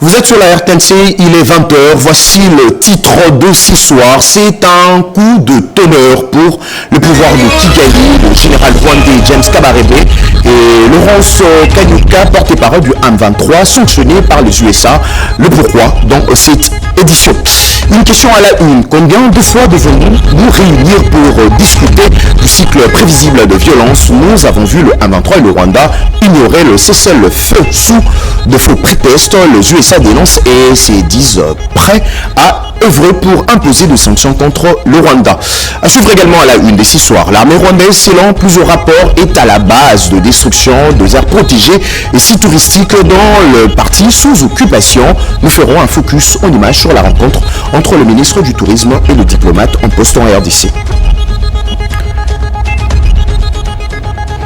Vous êtes sur la RTNC, il est 20h, voici le titre de ce soir. C'est un coup de tonnerre pour le pouvoir de Kigali, le général rwandais James Kabarebe et Laurence Kanyuka, porte-parole du M23, sanctionné par les USA. Le pourquoi dans cette édition. Une question à la une. Combien de fois devons-nous nous réunir pour discuter du cycle prévisible de violence? Nous avons vu le M23 et le Rwanda ignorer le cessez-le-feu sous de faux prétextes. Les USA dénoncent et se disent prêts à œuvrer pour imposer des sanctions contre le Rwanda. À suivre également à la une des 6 soirs. L'armée rwandaise, selon plusieurs rapports, est à la base de destruction des aires protégées et sites touristiques dans le parti sous occupation. Nous ferons un focus en image sur la rencontre entre le ministre du Tourisme et le diplomate en poste en RDC.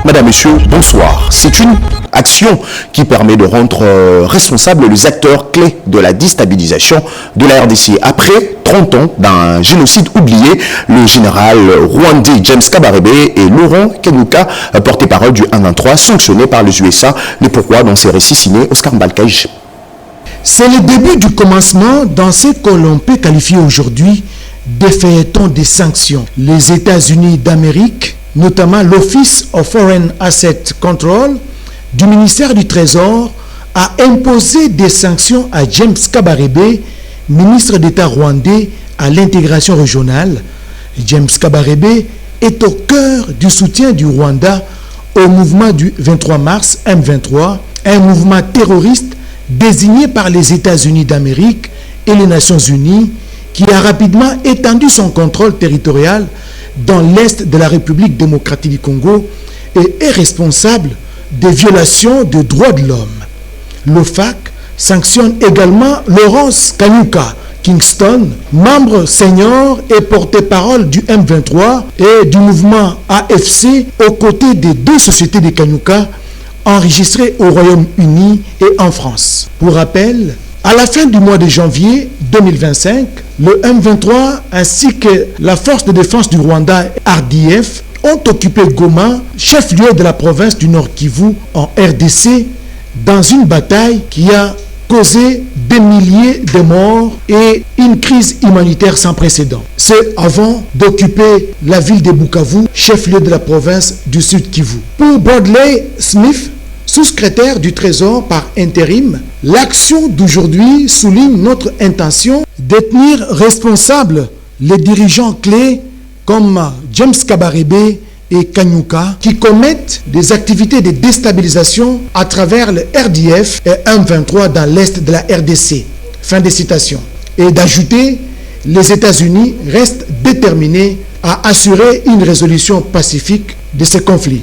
Madame, Monsieur, bonsoir. C'est une action qui permet de rendre responsables les acteurs clés de la déstabilisation de la RDC. Après 30 ans d'un génocide oublié, le général rwandais James Kabarebe et Laurent Kanyuka, porte-parole du M23, sanctionnés par les USA. Les pourquoi dans ces récits signés Oscar Mbalkaj. C'est le début du commencement dans ce que l'on peut qualifier aujourd'hui des feuilletons des sanctions. Les États-Unis d'Amérique, notamment l'Office of Foreign Asset Control du ministère du Trésor, a imposé des sanctions à James Kabarebe, ministre d'État rwandais à l'intégration régionale. James Kabarebe est au cœur du soutien du Rwanda au mouvement du 23 mars M23, un mouvement terroriste désigné par les États-Unis d'Amérique et les Nations Unies, qui a rapidement étendu son contrôle territorial dans l'est de la République démocratique du Congo et est responsable des violations des droits de l'homme. L'OFAC sanctionne également Laurence Kanyuka Kingston, membre senior et porte-parole du M23 et du mouvement AFC, aux côtés des 2 sociétés de Kanyuka enregistrées au Royaume-Uni et en France. Pour rappel, à la fin du mois de janvier 2025, le M23 ainsi que la force de défense du Rwanda, RDF, ont occupé Goma, chef-lieu de la province du Nord Kivu en RDC, dans une bataille qui a causé des milliers de morts et une crise humanitaire sans précédent. C'est avant d'occuper la ville de Bukavu, chef-lieu de la province du Sud Kivu. Pour Bradley Smith, sous-secrétaire du Trésor par intérim, l'action d'aujourd'hui souligne notre intention de tenir responsables les dirigeants clés comme James Kabarebe et Kanyuka qui commettent des activités de déstabilisation à travers le RDF et M23 dans l'est de la RDC. Fin de citation. Et d'ajouter, les États-Unis restent déterminés à assurer une résolution pacifique de ce conflit.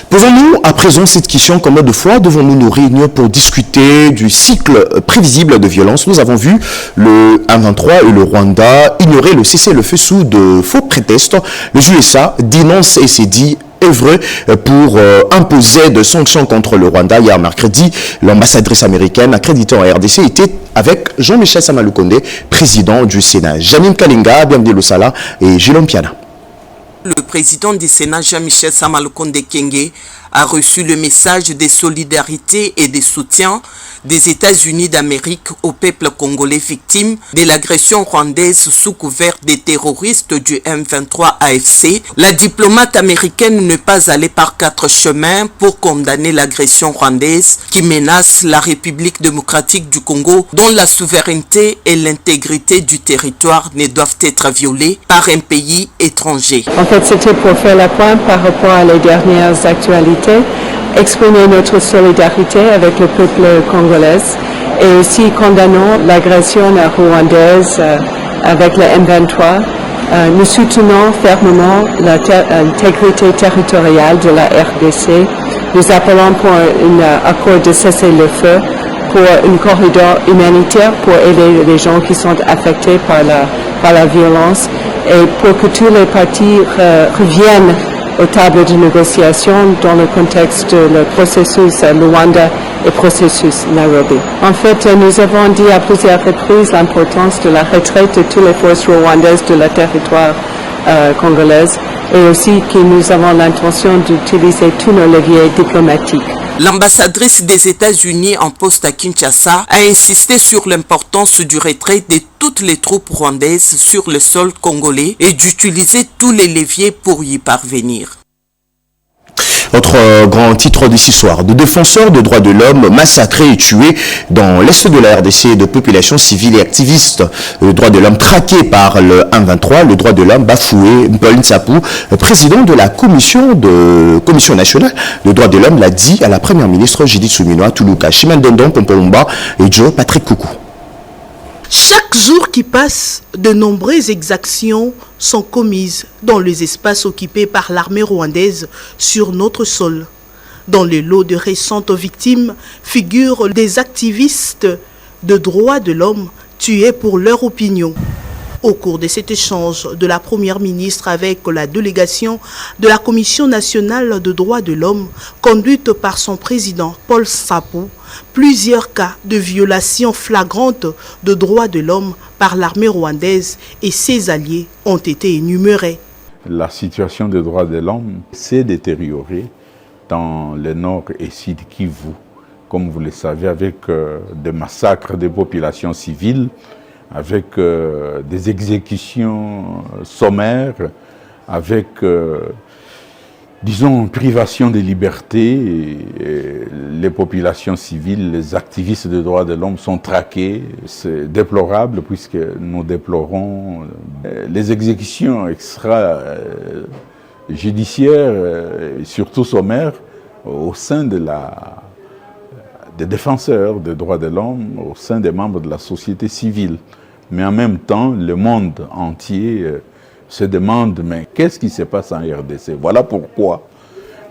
Posons-nous à présent cette question: combien de fois devons-nous nous réunir pour discuter du cycle prévisible de violence? Nous avons vu le M23 et le Rwanda ignorer le cessez-le-feu sous de faux prétextes. Les USA dénoncent et s'est dit œuvrer pour imposer des sanctions contre le Rwanda. Hier mercredi, l'ambassadrice américaine accréditée en RDC était avec Jean-Michel Samalukonde, président du Sénat. Janine Kalinga, Bienvenue Losala et Gilom Piana. Le président du Sénat, Jean-Michel Samalukonde Kenge, a reçu le message de solidarité et de soutien des États-Unis d'Amérique au peuple congolais victime de l'agression rwandaise sous couvert des terroristes du M23 AFC. La diplomate américaine n'est pas allée par 4 chemins pour condamner l'agression rwandaise qui menace la République démocratique du Congo, dont la souveraineté et l'intégrité du territoire ne doivent être violées par un pays étranger. En fait, c'était pour faire le point par rapport à les dernières actualités, exprimer notre solidarité avec le peuple congolais et aussi condamnons l'agression rwandaise avec le M23. Nous soutenons fermement l'intégrité territoriale de la RDC. Nous appelons pour un accord de cessez-le-feu, pour un corridor humanitaire pour aider les gens qui sont affectés par la violence et pour que tous les partis reviennent aux tables de négociation dans le contexte de le processus Luanda et processus Nairobi. En fait, nous avons dit à plusieurs reprises l'importance de la retraite de toutes les forces rwandaises de la territoire congolaise et aussi que nous avons l'intention d'utiliser tous nos leviers diplomatiques. L'ambassadrice des États-Unis en poste à Kinshasa a insisté sur l'importance du retrait de toutes les troupes rwandaises sur le sol congolais et d'utiliser tous les leviers pour y parvenir. Autre grand titre de ce soir, de défenseurs des droits de l'homme massacrés et tués dans l'est de la RDC, de populations civiles et activistes de droits de l'homme traqués par le 123, le droit de l'homme bafoué. Paul Ntsapou, président de la commission nationale de droits de l'homme, l'a dit à la première ministre Judith Suminwa Tuluka, Chimandondon Pompomba et Joe Patrick Koukou. Chaque jour qui passe, de nombreuses exactions sont commises dans les espaces occupés par l'armée rwandaise sur notre sol. Dans le lot de récentes victimes figurent des activistes de droits de l'homme tués pour leur opinion. Au cours de cet échange de la première ministre avec la délégation de la Commission nationale de droits de l'homme, conduite par son président Paul Ntsapou, plusieurs cas de violations flagrantes de droits de l'homme par l'armée rwandaise et ses alliés ont été énumérés. La situation des droits de l'homme s'est détériorée dans le nord et sud Kivu, comme vous le savez, avec des massacres des populations civiles, avec des exécutions sommaires, avec, disons, privation de liberté. Et les populations civiles, les activistes des droits de l'homme sont traqués. C'est déplorable puisque nous déplorons les exécutions extrajudiciaires, surtout sommaires, au sein des défenseurs des droits de l'homme, au sein des membres de la société civile. Mais en même temps, le monde entier se demande, mais qu'est-ce qui se passe en RDC? Voilà pourquoi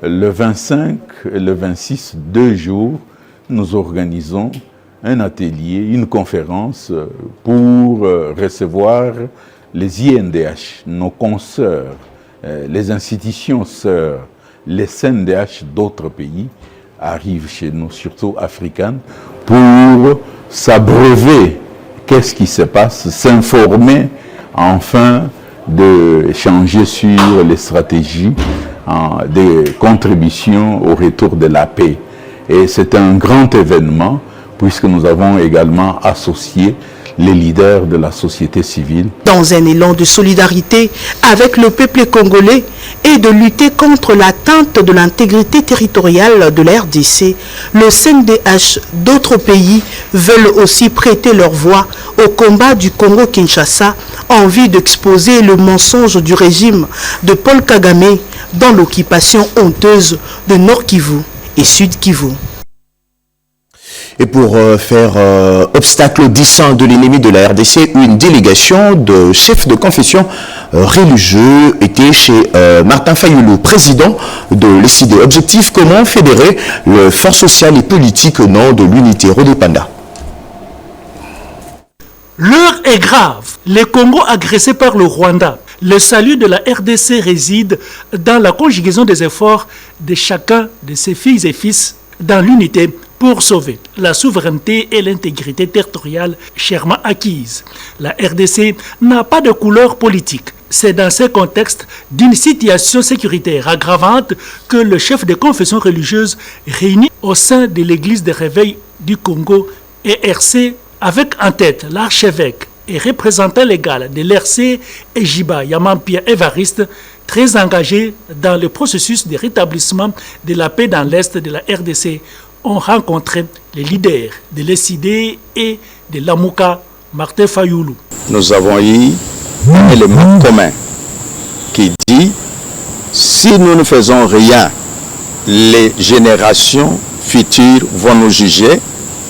le 25 et le 26, 2 jours, nous organisons un atelier, une conférence pour recevoir les INDH, nos consoeurs, les institutions sœurs, les CNDH d'autres pays arrivent chez nous, surtout africaines, pour s'abreuver. Qu'est-ce qui se passe? S'informer, enfin, d'échanger sur les stratégies des contributions au retour de la paix. Et c'est un grand événement, puisque nous avons également associé les leaders de la société civile. Dans un élan de solidarité avec le peuple congolais et de lutter contre l'atteinte de l'intégrité territoriale de la RDC, le CNDH d'autres pays veulent aussi prêter leur voix au combat du Congo-Kinshasa en vue d'exposer le mensonge du régime de Paul Kagame dans l'occupation honteuse de Nord Kivu et Sud Kivu. Et pour faire obstacle au dessein de l'ennemi de la RDC, une délégation de chefs de confession religieux était chez Martin Fayoulou, président de l'ECD. Objectif, comment fédérer les forces sociales et politiques au nom de l'unité Rodépanda. L'heure est grave. Le Congo agressé par le Rwanda. Le salut de la RDC réside dans la conjugaison des efforts de chacun de ses filles et fils dans l'unité pour sauver la souveraineté et l'intégrité territoriale chèrement acquises. La RDC n'a pas de couleur politique. C'est dans ce contexte d'une situation sécuritaire aggravante que le chef de confession religieuse réuni au sein de l'église de réveil du Congo ERC avec en tête l'archevêque et représentant légal de l'ERC Ejiba Yamampia Évariste, très engagé dans le processus de rétablissement de la paix dans l'est de la RDC, ont rencontré les leaders de l'ECD et de l'Amouka, Martin Fayoulou. Nous avons eu un élément commun qui dit, si nous ne faisons rien, les générations futures vont nous juger.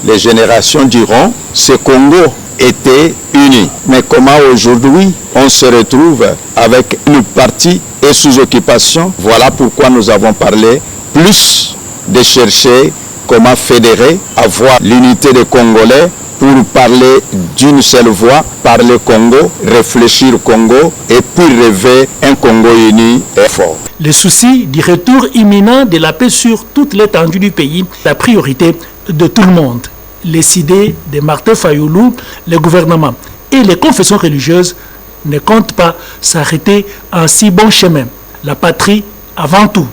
Les générations diront, ce Congo était uni. Mais comment aujourd'hui on se retrouve avec une partie et sous occupation? Voilà pourquoi nous avons parlé plus de chercher comment fédérer, avoir l'unité des Congolais pour parler d'une seule voix, parler Congo, réfléchir Congo et puis rêver un Congo uni et fort. Le souci du retour imminent de la paix sur toute l'étendue du pays, la priorité de tout le monde. Les idées de Martin Fayoulou, le gouvernement et les confessions religieuses ne comptent pas s'arrêter en si bon chemin. La patrie avant tout.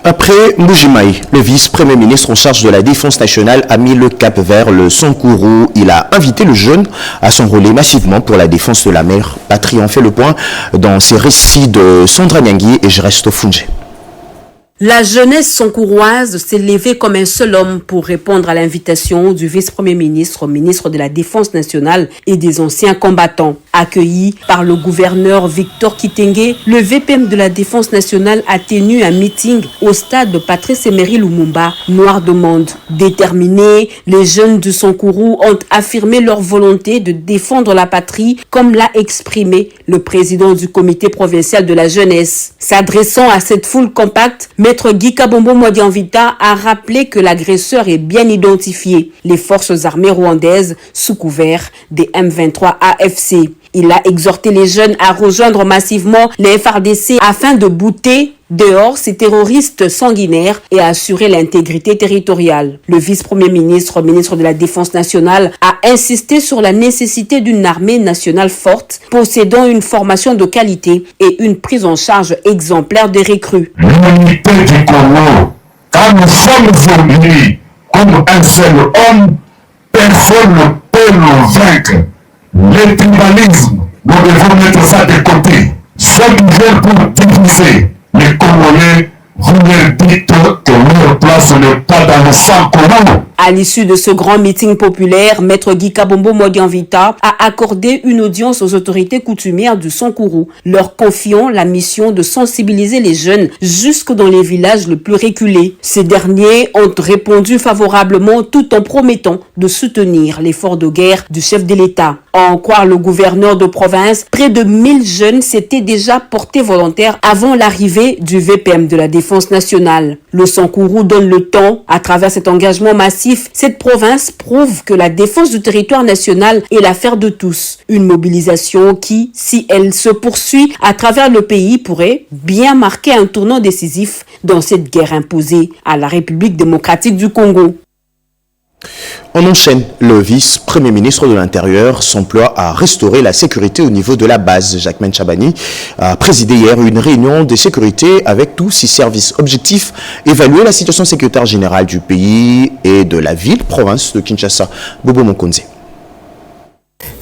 Après Mbujimaï, le vice-premier ministre en charge de la défense nationale a mis le cap vers le Sankourou. Il a invité le jeune à s'enrôler massivement pour la défense de la mère patrie. On fait le point dans ces récits de Sandra Nyangui et je reste au Fungé. La jeunesse sankouroise s'est levée comme un seul homme pour répondre à l'invitation du vice-premier ministre, ministre de la Défense nationale et des anciens combattants. Accueilli par le gouverneur Victor Kitenge, le VPM de la Défense nationale a tenu un meeting au stade de Patrice Emery Lumumba, Noir de Monde. Déterminés, les jeunes du Sankourou ont affirmé leur volonté de défendre la patrie, comme l'a exprimé le président du comité provincial de la jeunesse. S'adressant à cette foule compacte, Maître Guy Kabombo Modianvita a rappelé que l'agresseur est bien identifié, les forces armées rwandaises sous couvert des M23 AFC. Il a exhorté les jeunes à rejoindre massivement les FARDC afin de bouter dehors ces terroristes sanguinaires et à assurer l'intégrité territoriale. Le vice-premier ministre, ministre de la Défense nationale, a insisté sur la nécessité d'une armée nationale forte, possédant une formation de qualité et une prise en charge exemplaire des recrues. L'unité du Congo, quand nous sommes unis comme un seul homme, personne ne peut nous vaincre. Le tribalisme, nous devons mettre ça de côté. Ceux qui viennent pour diviser les Congolais, vous leur dites que leur place n'est pas dans le sang commun. À l'issue de ce grand meeting populaire, Maître Guy Kabombo Modianvita a accordé une audience aux autorités coutumières du Sankourou, leur confiant la mission de sensibiliser les jeunes jusque dans les villages les plus reculés. Ces derniers ont répondu favorablement tout en promettant de soutenir l'effort de guerre du chef de l'État. À en croire le gouverneur de province, près de 1000 jeunes s'étaient déjà portés volontaires avant l'arrivée du VPM de la Défense nationale. Le Sankourou donne le temps. À travers cet engagement massif, cette province prouve que la défense du territoire national est l'affaire de tous. Une mobilisation qui, si elle se poursuit à travers le pays, pourrait bien marquer un tournant décisif dans cette guerre imposée à la République démocratique du Congo. On enchaîne. Le vice-premier ministre de l'Intérieur s'emploie à restaurer la sécurité au niveau de la base. Jacquemain Chabani a présidé hier une réunion de sécurité avec tous ses services. Objectif, évaluer la situation sécuritaire générale du pays et de la ville-province de Kinshasa. Bobo Mokonze.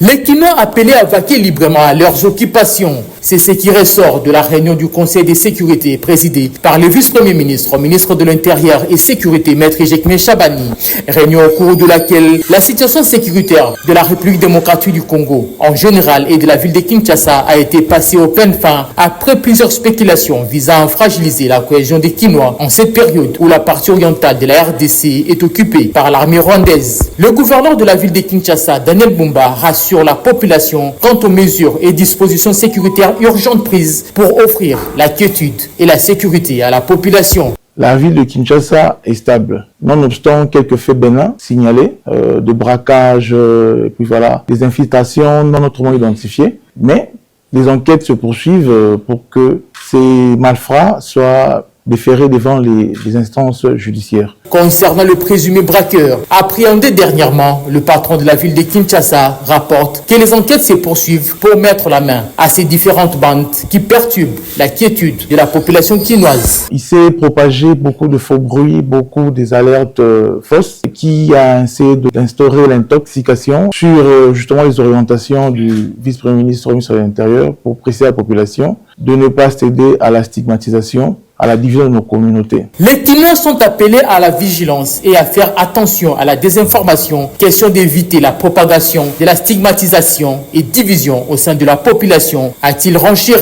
Les Kinois appelés à vaquer librement à leurs occupations. C'est ce qui ressort de la réunion du Conseil de sécurité présidée par le vice-premier ministre, ministre de l'Intérieur et Sécurité, Maître Jacquemain Chabani. Réunion au cours de laquelle la situation sécuritaire de la République démocratique du Congo en général et de la ville de Kinshasa a été passée au plein fin après plusieurs spéculations visant à fragiliser la cohésion des Kinois en cette période où la partie orientale de la RDC est occupée par l'armée rwandaise. Le gouverneur de la ville de Kinshasa, Daniel Bumba, rassure la population quant aux mesures et dispositions sécuritaires urgentes prises pour offrir la quiétude et la sécurité à la population. La ville de Kinshasa est stable, nonobstant quelques faits bénins signalés, de braquage, et puis voilà, des infiltrations non autrement identifiées, mais les enquêtes se poursuivent pour que ces malfrats soient déférés devant les instances judiciaires. Concernant le présumé braqueur, appréhendé dernièrement, le patron de la ville de Kinshasa rapporte que les enquêtes se poursuivent pour mettre la main à ces différentes bandes qui perturbent la quiétude de la population kinoise. Il s'est propagé beaucoup de faux bruits, beaucoup des alertes fausses qui a essayé d'instaurer l'intoxication sur justement les orientations du vice-premier ministre, ministre de l'Intérieur, pour presser la population de ne pas céder à la stigmatisation, à la division de nos communautés. Les Kinois sont appelés à la vigilance et à faire attention à la désinformation, question d'éviter la propagation de la stigmatisation et division au sein de la population, a-t-il renchéri.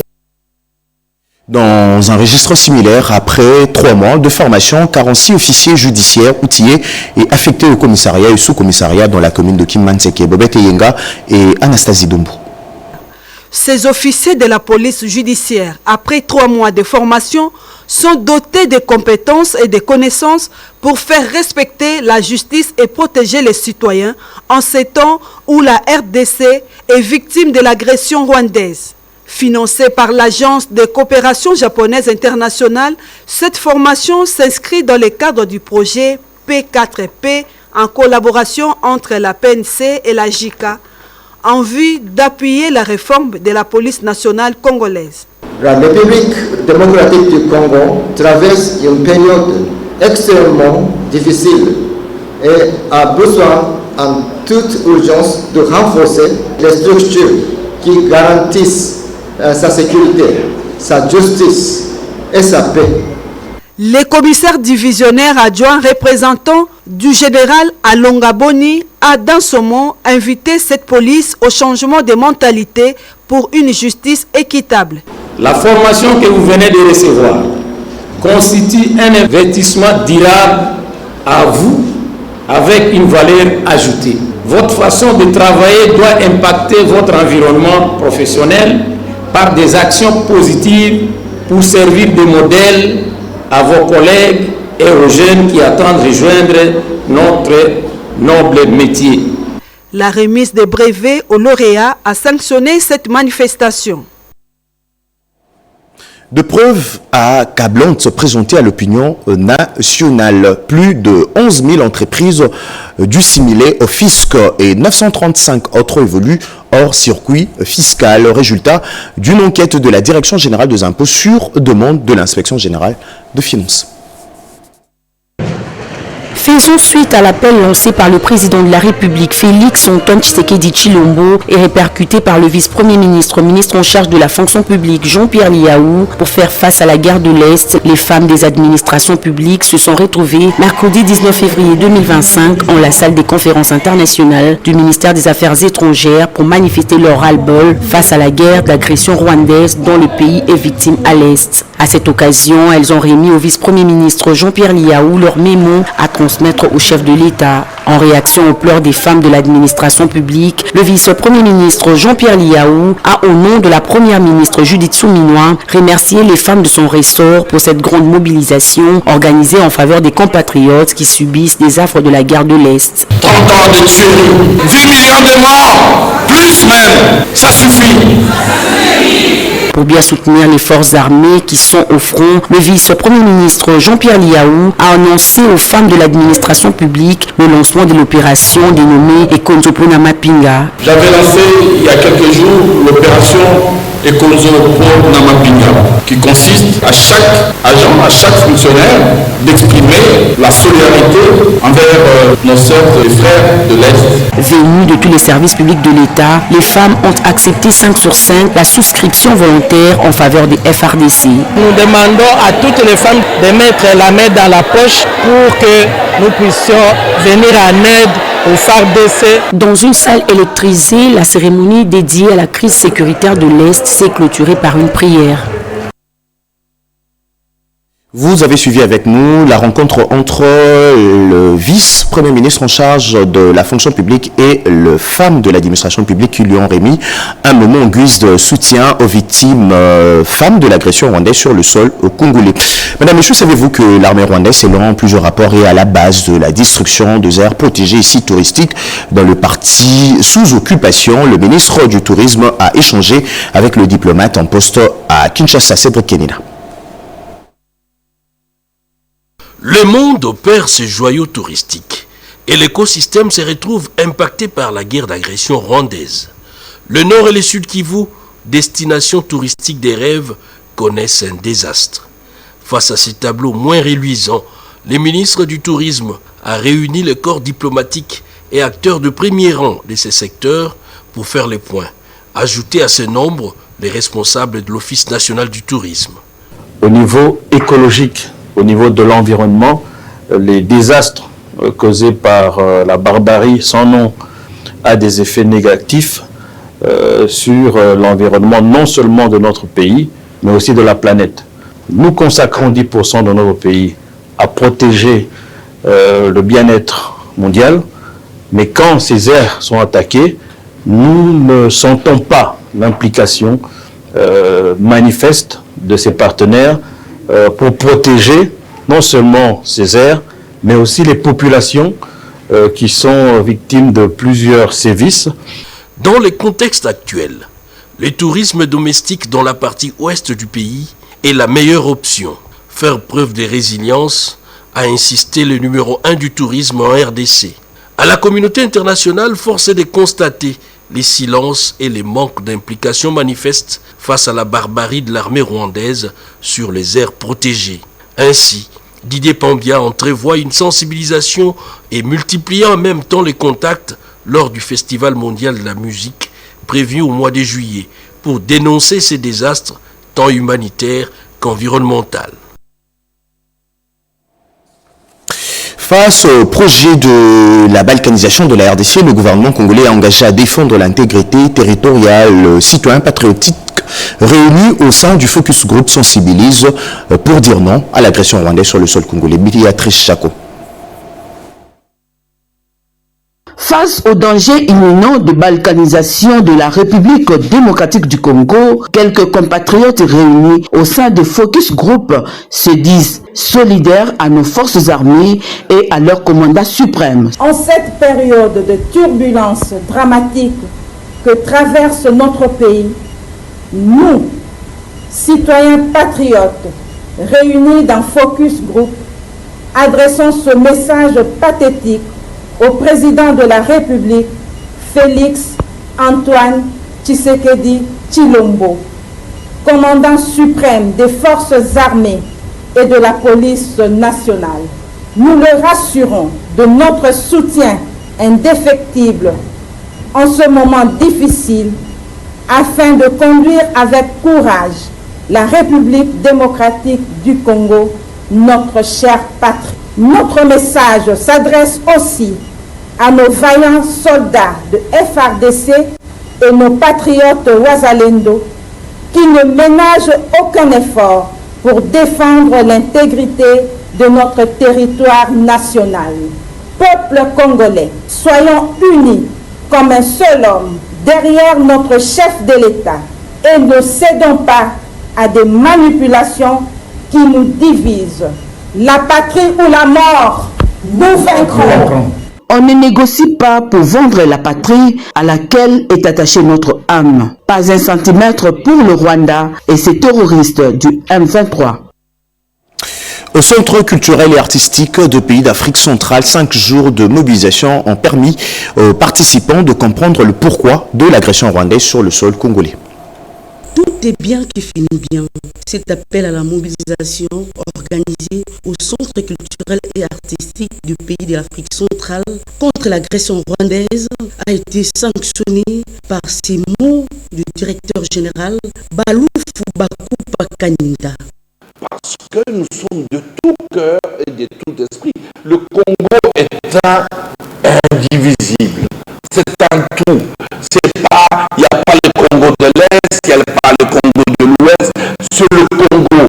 Dans un registre similaire, après 3 mois de formation, 46 officiers judiciaires outillés et affectés au commissariat et sous-commissariat dans la commune de Kimmanseke, Bobette Yenga et Anastasie Dumbu. Ces officiers de la police judiciaire, après 3 mois de formation, sont dotés de compétences et de connaissances pour faire respecter la justice et protéger les citoyens en ces temps où la RDC est victime de l'agression rwandaise. Financée par l'Agence de coopération japonaise internationale, cette formation s'inscrit dans le cadre du projet P4P en collaboration entre la PNC et la JICA, en vue d'appuyer la réforme de la police nationale congolaise. La République démocratique du Congo traverse une période extrêmement difficile et a besoin en toute urgence de renforcer les structures qui garantissent sa sécurité, sa justice et sa paix. Les commissaires divisionnaires adjoints représentants du général Alonga Boni a dans ce mot invité cette police au changement de mentalité pour une justice équitable. La formation que vous venez de recevoir constitue un investissement durable à vous avec une valeur ajoutée. Votre façon de travailler doit impacter votre environnement professionnel par des actions positives pour servir de modèle à vos collègues et aux jeunes qui attendent rejoindre notre noble métier. La remise des brevets aux lauréats a sanctionné cette manifestation. De preuves accablantes se présentaient à l'opinion nationale. Plus de 11 000 entreprises du similé au fisc et 935 autres évoluent hors circuit fiscal. Résultat d'une enquête de la Direction générale des impôts sur demande de l'Inspection générale de finances. Faisons suite à l'appel lancé par le président de la République, Félix Antoine Tshisekedi Tshilombo, et répercuté par le vice-premier ministre, ministre en charge de la fonction publique, Jean-Pierre Liaou. Pour faire face à la guerre de l'Est, les femmes des administrations publiques se sont retrouvées mercredi 19 février 2025 en la salle des conférences internationales du ministère des Affaires étrangères pour manifester leur ras-le-bol face à la guerre d'agression rwandaise dont le pays est victime à l'Est. À cette occasion, elles ont remis au vice-premier ministre Jean-Pierre Liaou leur mémo à transmettre au chef de l'État. En réaction aux pleurs des femmes de l'administration publique, le vice-premier ministre Jean-Pierre Liaou a, au nom de la première ministre Judith Souminois, remercié les femmes de son ressort pour cette grande mobilisation organisée en faveur des compatriotes qui subissent les affres de la guerre de l'Est. 30 ans de tuerie, 8 millions de morts, plus même, ça suffit. Pour bien soutenir les forces armées qui sont au front, le vice-premier ministre Jean-Pierre Liaou a annoncé aux femmes de l'administration publique le lancement de l'opération dénommée Ekonzo Pona Mapinga. J'avais lancé il y a quelques jours l'opération Ekonzo Pona Mapinga, qui consiste à chaque agent, à chaque fonctionnaire d'exprimer la solidarité envers nos sœurs et frères de l'Est. Venues de tous les services publics de l'État, les femmes ont accepté 5 sur 5 la souscription volontaire en faveur des FRDC. Nous demandons à toutes les femmes de mettre la main dans la poche pour que nous puissions venir en aide aux FARDC. Dans une salle électrisée, la cérémonie dédiée à la crise sécuritaire de l'Est s'est clôturée par une prière. Vous avez suivi avec nous la rencontre entre le vice-premier ministre en charge de la fonction publique et le femme de l'administration publique qui lui ont remis un moment en guise de soutien aux victimes femmes de l'agression rwandaise sur le sol congolais. Madame, Messieurs, savez-vous que l'armée rwandaise, selon plusieurs rapports, est à la base de la destruction des aires protégées et sites touristiques dans le parti sous occupation? Le ministre du Tourisme a échangé avec le diplomate en poste à Kinshasa, Cédric Kenina. Le monde opère ses joyaux touristiques et l'écosystème se retrouve impacté par la guerre d'agression rwandaise. Le Nord et le Sud Kivu, destination touristique des rêves, connaissent un désastre. Face à ces tableaux moins reluisants, le ministre du Tourisme a réuni les corps diplomatiques et acteurs de premier rang de ces secteurs pour faire les points. Ajouter à ce nombre les responsables de l'Office national du tourisme. Au niveau écologique, au niveau de l'environnement, les désastres causés par la barbarie sans nom a des effets négatifs sur l'environnement non seulement de notre pays, mais aussi de la planète. Nous consacrons 10% de notre pays à protéger le bien-être mondial, mais quand ces aires sont attaquées, nous ne sentons pas l'implication manifeste de ces partenaires pour protéger non seulement ces aires, mais aussi les populations qui sont victimes de plusieurs sévices. Dans le contexte actuel, le tourisme domestique dans la partie ouest du pays est la meilleure option. Faire preuve de résilience, a insisté le numéro 1 du tourisme en RDC. À la communauté internationale, force est de constater les silences et les manques d'implication manifestes face à la barbarie de l'armée rwandaise sur les aires protégées. Ainsi, Didier Pambia entrevoit une sensibilisation et multipliant en même temps les contacts lors du Festival mondial de la musique prévu au mois de juillet pour dénoncer ces désastres tant humanitaires qu'environnementaux. Face au projet de la balkanisation de la RDC, le gouvernement congolais est engagé à défendre l'intégrité territoriale. Citoyens patriotiques réunis au sein du Focus Group sensibilisent pour dire non à l'agression rwandaise sur le sol congolais. Béatrice Chako. Face au danger imminent de balkanisation de la République démocratique du Congo, quelques compatriotes réunis au sein de Focus Group se disent solidaires à nos forces armées et à leur commandant suprême. En cette période de turbulence dramatique que traverse notre pays, nous, citoyens patriotes, réunis dans Focus Group, adressons ce message pathétique au président de la République, Félix Antoine Tshisekedi Tshilombo, commandant suprême des forces armées et de la police nationale. Nous le rassurons de notre soutien indéfectible en ce moment difficile afin de conduire avec courage la République démocratique du Congo, notre chère patrie. Notre message s'adresse aussi à nos vaillants soldats de FARDC et nos patriotes Wazalendo qui ne ménagent aucun effort pour défendre l'intégrité de notre territoire national. Peuple congolais, soyons unis comme un seul homme derrière notre chef de l'État et ne cédons pas à des manipulations qui nous divisent. La patrie ou la mort, nous vaincrons. On ne négocie pas pour vendre la patrie à laquelle est attachée notre âme. Pas un centimètre pour le Rwanda et ses terroristes du M23. Au Centre culturel et artistique de pays d'Afrique centrale, 5 jours de mobilisation ont permis aux participants de comprendre le pourquoi de l'agression rwandaise sur le sol congolais. Tout est bien qui finit bien. Cet appel à la mobilisation organisé au Centre culturel et artistique du pays de l'Afrique centrale contre l'agression rwandaise a été sanctionné par ces mots du directeur général Balou Fubakupa Kaninda. Parce que nous sommes de tout cœur et de tout esprit. Le Congo est indivisible. C'est un tout. C'est pas, il n'y a pas le Congo de l'Est, il n'y a pas le Congo de l'Ouest. C'est le Congo.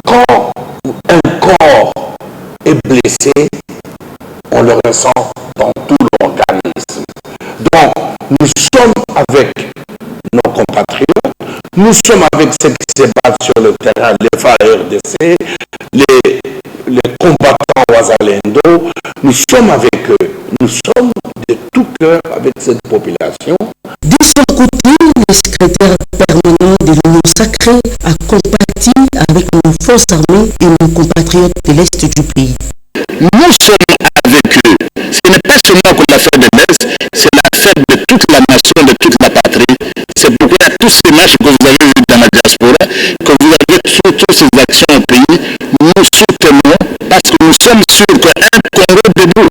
Quand un corps est blessé, on le ressent dans tout l'organisme. Donc, nous sommes avec nos compatriotes, nous sommes avec ceux qui se battent sur le terrain, les FARDC, les combattants Wazalendo, nous sommes avec eux, nous sommes de tout cœur avec cette population. De son côté, le secrétaire permanent de l'Union sacrée a compati avec nos forces armées et nos compatriotes de l'Est du pays. Nous sommes avec eux. Ce n'est pas seulement pour l'affaire de l'Est, c'est l'affaire de toute la nation, de toute la patrie. C'est pourquoi tous ces marches que vous avez vues dans la diaspora, que vous avez toutes ces actions au pays, nous soutenons parce que nous sommes sûrs qu'un Congo debout,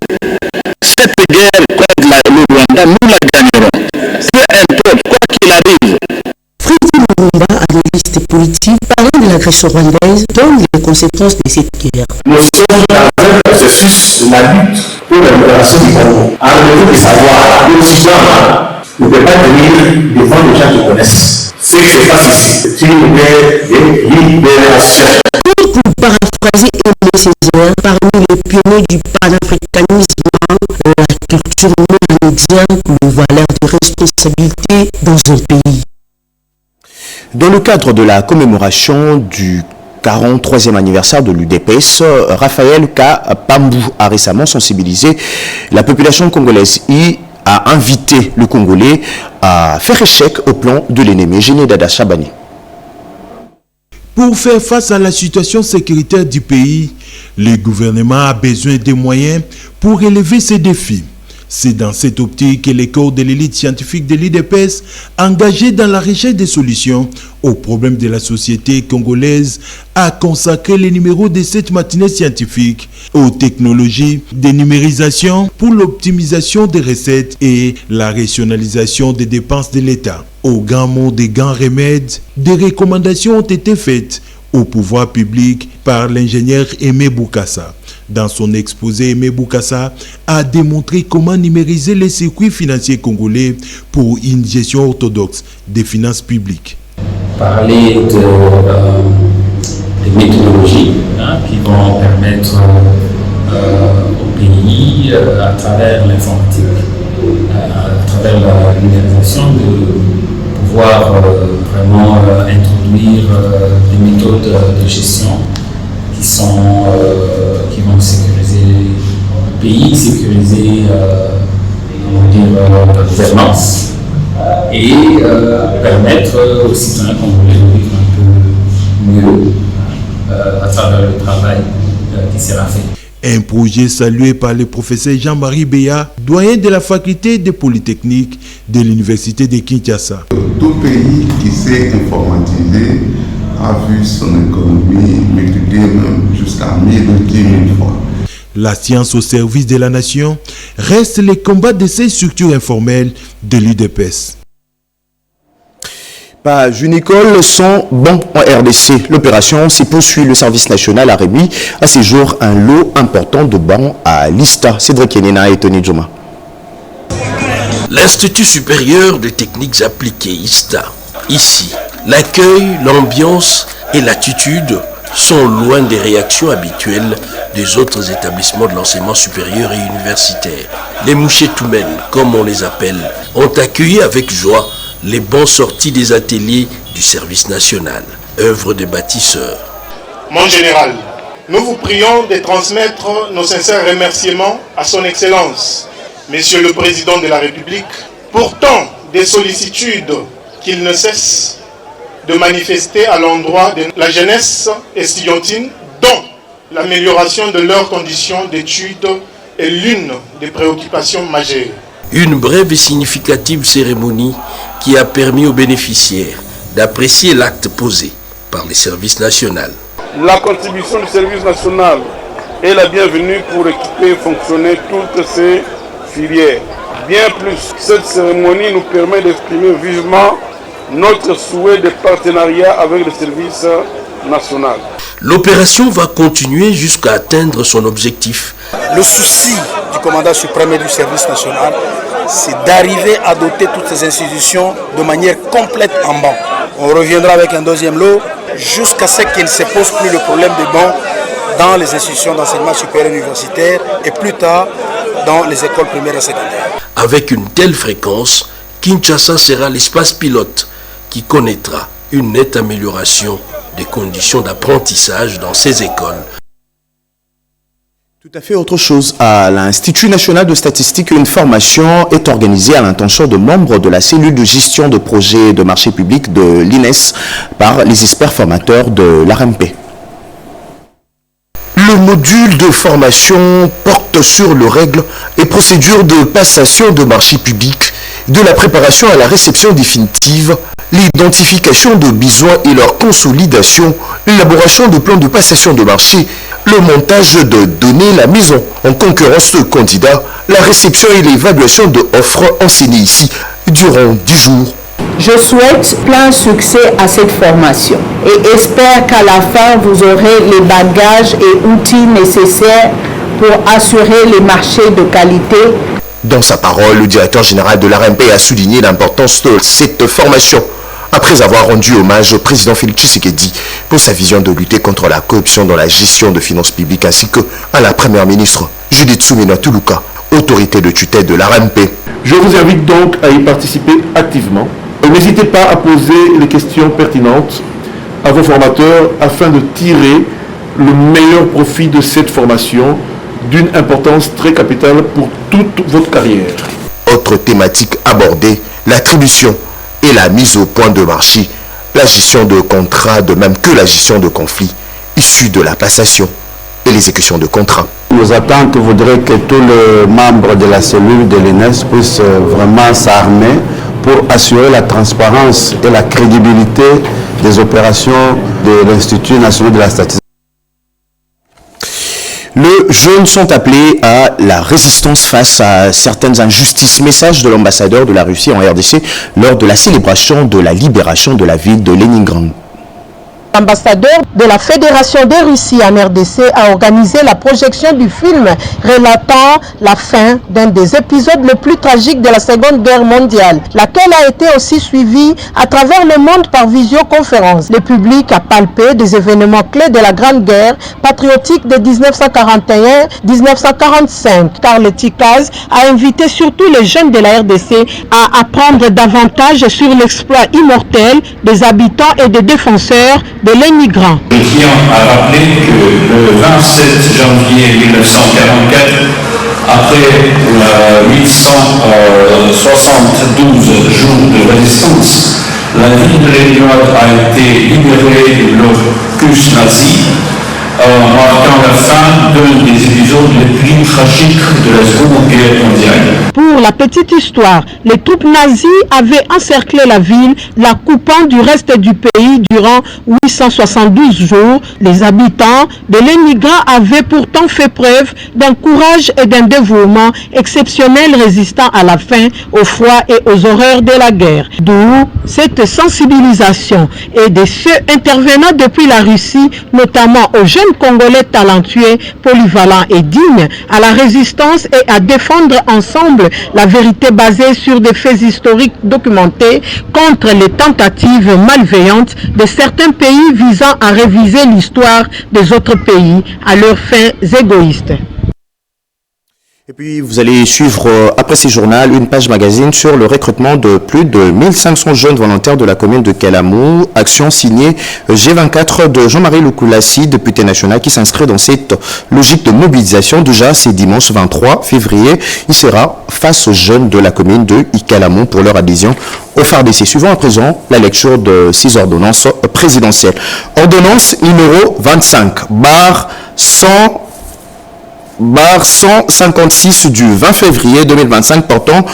cette guerre contre le Rwanda, nous la gagnerons. Peu importe, quoi qu'il arrive. Freddy Lumumba, analyste politique, parlant de l'agression rwandaise, donne les conséquences de cette guerre. Nous sommes dans un processus de la lutte pour la libération du Congo. Alors, il faut savoir, le citoyen ne peut pas venir devant les gens qui connaissent. Ce qui se passe ici, c'est une guerre de libération. Pour paraphraser Aimé Césaire, parmi les pionniers du panafricanisme, la culture méridien comme valeur de responsabilité dans un pays. Dans le cadre de la commémoration du 43e anniversaire de l'UDPS, Raphaël K. Pambou a récemment sensibilisé la population congolaise et a invité le Congolais à faire échec au plan de l'ennemi. Géné Dada Chabani. Pour faire face à la situation sécuritaire du pays, le gouvernement a besoin des moyens pour relever ces défis. C'est dans cette optique que les corps de l'élite scientifique de l'IDPS, engagés dans la recherche des solutions aux problèmes de la société congolaise, a consacré les numéros de cette matinée scientifique aux technologies de numérisation pour l'optimisation des recettes et la rationalisation des dépenses de l'État. Au grand mot des grands remèdes, des recommandations ont été faites au pouvoir public par l'ingénieur Aimé Boukassa. Dans son exposé, Aimé Boukassa a démontré comment numériser les circuits financiers congolais pour une gestion orthodoxe des finances publiques. Parler des méthodologies qui vont permettre au pays, à travers l'informatique, à travers la numérisation, de pouvoir vraiment introduire des méthodes de gestion qui vont sécuriser le pays, sécuriser la gouvernance et permettre aux citoyens congolais de vivre un peu mieux à travers le travail qui sera fait. Un projet salué par le professeur Jean-Marie Béa, doyen de la faculté de Polytechnique de l'Université de Kinshasa. Tout pays qui s'est informatisé a vu son économie multiplier même jusqu'à 1000 ou 10 000 fois. La science au service de la nation reste le combat de ces structures informelles de l'UDPS. Page une école sans banc en RDC. L'opération s'y poursuit. Le service national a remis à ces jours un lot important de bancs à l'ISTA. Cédric Kenena et Tony Djoma. L'Institut supérieur de techniques appliquées, ISTA. Ici, l'accueil, l'ambiance et l'attitude sont loin des réactions habituelles des autres établissements de l'enseignement supérieur et universitaire. Les mouchetoumènes, comme on les appelle, ont accueilli avec joie les bons sortis des ateliers du service national, œuvre des bâtisseurs. Mon général, nous vous prions de transmettre nos sincères remerciements à son Excellence, Monsieur le Président de la République, pour tant de sollicitudes qu'il ne cesse de manifester à l'endroit de la jeunesse estudiantine, dont l'amélioration de leurs conditions d'études est l'une des préoccupations majeures. Une brève et significative cérémonie qui a permis aux bénéficiaires d'apprécier l'acte posé par les services nationaux. La contribution du service national est la bienvenue pour équiper et fonctionner toutes ces filières. Bien plus, cette cérémonie nous permet d'exprimer vivement notre souhait de partenariat avec le service national. L'opération va continuer jusqu'à atteindre son objectif. Le souci du commandant suprême et du service national, c'est d'arriver à doter toutes ces institutions de manière complète en bancs. On reviendra avec un deuxième lot jusqu'à ce qu'il ne se pose plus le problème des bancs dans les institutions d'enseignement supérieur universitaire et plus tard dans les écoles primaires et secondaires. Avec une telle fréquence, Kinshasa sera l'espace pilote qui connaîtra une nette amélioration des conditions d'apprentissage dans ces écoles. Tout à fait autre chose. À l'Institut national de statistique, une formation est organisée à l'intention de membres de la cellule de gestion de projets de marché public de l'INES par les experts formateurs de l'ARMP. Le module de formation porte sur les règles et procédures de passation de marché public, de la préparation à la réception définitive, l'identification de besoins et leur consolidation, l'élaboration de plans de passation de marché, le montage de données, la mise en concurrence de candidats, la réception et l'évaluation de offres enseignées ici durant 10 jours. Je souhaite plein succès à cette formation et espère qu'à la fin, vous aurez les bagages et outils nécessaires pour assurer les marchés de qualité. Dans sa parole, le directeur général de l'ARMP a souligné l'importance de cette formation après avoir rendu hommage au président Félix Tshisekedi pour sa vision de lutter contre la corruption dans la gestion de finances publiques ainsi que à la première ministre Judith Suminwa Tuluka, autorité de tutelle de l'ARMP. Je vous invite donc à y participer activement. N'hésitez pas à poser les questions pertinentes à vos formateurs afin de tirer le meilleur profit de cette formation d'une importance très capitale pour toute votre carrière. Autre thématique abordée, l'attribution et la mise au point de marché, la gestion de contrats, de même que la gestion de conflits issus de la passation et l'exécution de contrats. Nos attentes voudraient que tous les membres de la cellule de l'INES puissent vraiment s'armer pour assurer la transparence et la crédibilité des opérations de l'Institut national de la statistique. Les jeunes sont appelés à la résistance face à certaines injustices. Message de l'ambassadeur de la Russie en RDC lors de la célébration de la libération de la ville de Leningrad. L'ambassadeur de la Fédération de Russie en RDC a organisé la projection du film relatant la fin d'un des épisodes les plus tragiques de la Seconde Guerre mondiale, laquelle a été aussi suivie à travers le monde par visioconférence. Le public a palpé des événements clés de la Grande Guerre patriotique de 1941-1945, car le TICAZ a invité surtout les jeunes de la RDC à apprendre davantage sur l'exploit immortel des habitants et des défenseurs de Leningrad. Je tiens à rappeler que le 27 janvier 1944, après 872 jours de résistance, la ville de Leningrad a été libérée de l'Ocus nazi, marquant la fin d'un des épisodes les plus tragiques de la Seconde Guerre mondiale. Pour la petite histoire, les troupes nazies avaient encerclé la ville, la coupant du reste du pays durant 872 jours. Les habitants de Leningrad avaient pourtant fait preuve d'un courage et d'un dévouement exceptionnel résistant à la faim, au froid et aux horreurs de la guerre. D'où cette sensibilisation et de ceux intervenant depuis la Russie, notamment aux jeunes Congolais talentueux, polyvalents et dignes, à la résistance et à défendre ensemble la vérité basée sur des faits historiques documentés contre les tentatives malveillantes de certains pays visant à réviser l'histoire des autres pays à leurs fins égoïstes. Et puis, vous allez suivre, après ces journaux, une page magazine sur le recrutement de plus de 1500 jeunes volontaires de la commune de Kalamou. Action signée G24 de Jean-Marie Lukulassi, député national, qui s'inscrit dans cette logique de mobilisation. Déjà, c'est dimanche 23 février. Il sera face aux jeunes de la commune de Kalamou pour leur adhésion au FARDC. Suivant à présent la lecture de 6 ordonnances présidentielles. Ordonnance numéro 25, barre 156 du 20 février 2025 portant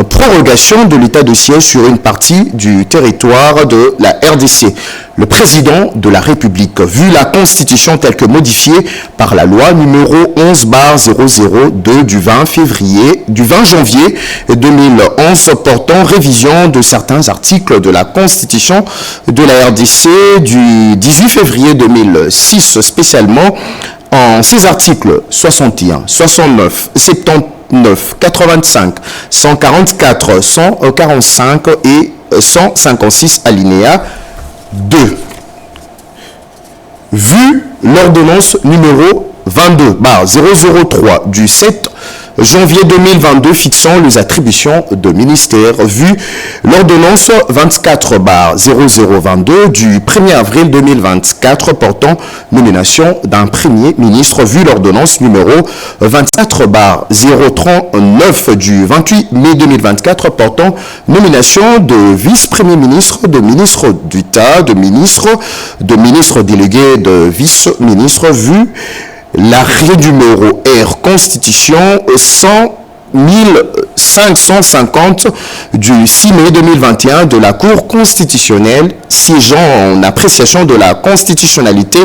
prorogation de l'état de siège sur une partie du territoire de la RDC. Le président de la République, vu la Constitution telle que modifiée par la loi numéro 11/002 du 20 janvier 2011 portant révision de certains articles de la Constitution de la RDC du 18 février 2006 spécialement, en ces articles 61, 69, 79, 85, 144, 145 et 156 alinéa 2. Vu l'ordonnance numéro 22/003 du 7 janvier 2022 fixant les attributions de ministères, vu l'ordonnance 24/0022 du 1er avril 2024 portant nomination d'un premier ministre, vu l'ordonnance numéro 24/039 du 28 mai 2024 portant nomination de vice-premier ministre, de ministre d'État, de ministre délégué, de vice-ministre, vu l'arrêt numéro R Constitution 1550 du 6 mai 2021 de la Cour constitutionnelle siégeant en appréciation de la constitutionnalité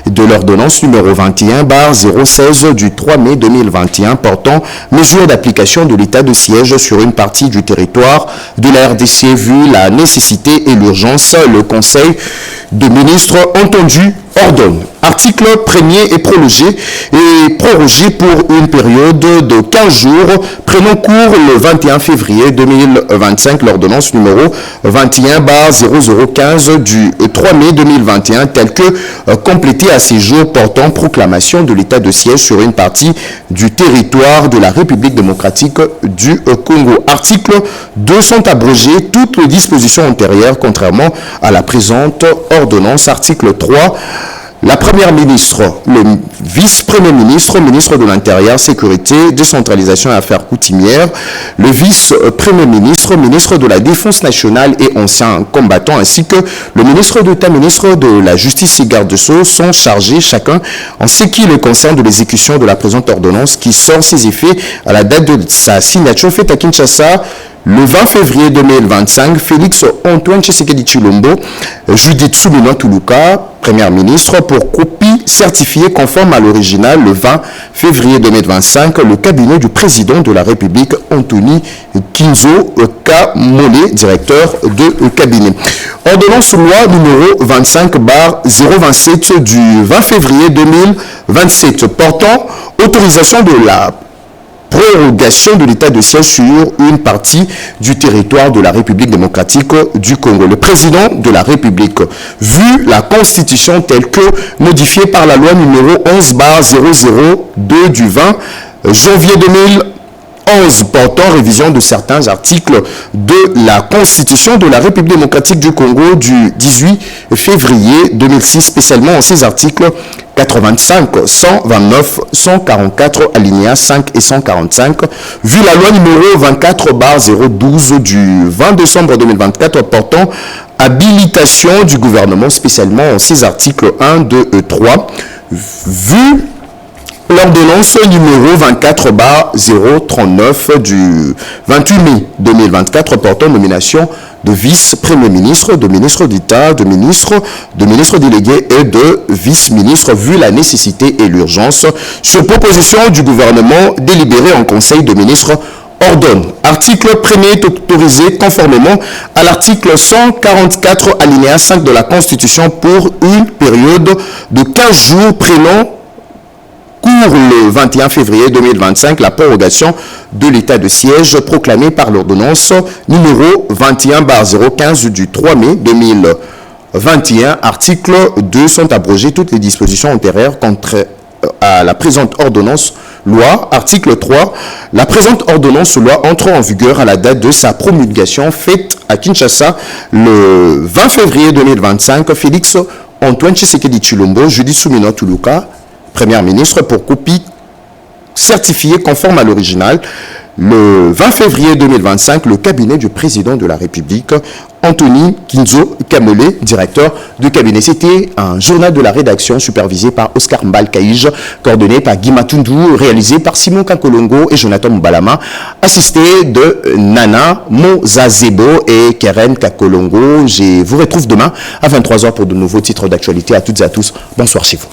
de l'ordonnance numéro 21/016 du 3 mai 2021 portant mesure d'application de l'état de siège sur une partie du territoire de la RDC, vu la nécessité et l'urgence. Le Conseil de ministres entendu ordonne. Article 1er est prorogé pour une période de 15 jours, prenant cours le 21 février 2025, l'ordonnance numéro 21/0015 du 3 mai 2021, telle que complétée à ces jours portant proclamation de l'état de siège sur une partie du territoire de la République démocratique du Congo. Article 2 sont abrogées toutes les dispositions antérieures, contrairement à la présente ordonnance. Article 3. la première ministre, le vice-premier ministre, ministre de l'Intérieur, Sécurité, Décentralisation et Affaires coutumières, le vice-premier ministre, ministre de la Défense nationale et ancien combattant, ainsi que le ministre d'État, ministre de la Justice et garde de Sceaux sont chargés chacun en ce qui les concerne de l'exécution de la présente ordonnance qui sort ses effets à la date de sa signature faite à Kinshasa le 20 février 2025. Félix Antoine Tshisekedi Tshilombo, Judith Suminwa Tuluka, première ministre, pour copie certifiée conforme à l'original le 20 février 2025, le cabinet du président de la République, Anthony Kinzo Kamole, directeur de cabinet. Ordonnance loi numéro 25/027 du 20 février 2027 portant autorisation de la prorogation de l'état de siège sur une partie du territoire de la République démocratique du Congo. Le président de la République, vu la Constitution telle que modifiée par la loi numéro 11/002 du 20 janvier 2011 portant révision de certains articles de la Constitution de la République démocratique du Congo du 18 février 2006, spécialement en ces articles 85, 129, 144, alinéas 5 et 145, vu la loi numéro 24/012 du 20 décembre 2024 portant habilitation du gouvernement, spécialement en ces articles 1, 2 et 3, vu l'ordonnance numéro 24/039 du 28 mai 2024 portant nomination de vice-premier ministre, de ministre d'État, de ministre délégué et de vice-ministre, vu la nécessité et l'urgence, sur proposition du gouvernement délibéré en conseil de ministres, ordonne. Article 1er est autorisé conformément à l'article 144 alinéa 5 de la Constitution pour une période de 15 jours prenant cours le 21 février 2025 la prorogation de l'état de siège proclamé par l'ordonnance numéro 21/015 du 3 mai 2021. Article 2 sont abrogées toutes les dispositions antérieures contre à la présente ordonnance loi. Article 3, la présente ordonnance loi entre en vigueur à la date de sa promulgation faite à Kinshasa le 20 février 2025. Félix Antoine Tshisekedi Tshilombo, Judith Suminwa Tuluka, première ministre, pour copie certifiée conforme à l'original le 20 février 2025, le cabinet du président de la République, Anthony Kinzo Kamole, directeur de cabinet. C'était un journal de la rédaction supervisé par Oscar Mbalkaïj, coordonné par Guy Matundu, réalisé par Simon Kankolongo et Jonathan Mbalama, assisté de Nana Mozazebo et Keren Kakolongo. Je vous retrouve demain à 23h pour de nouveaux titres d'actualité. À toutes et à tous, bonsoir chez vous.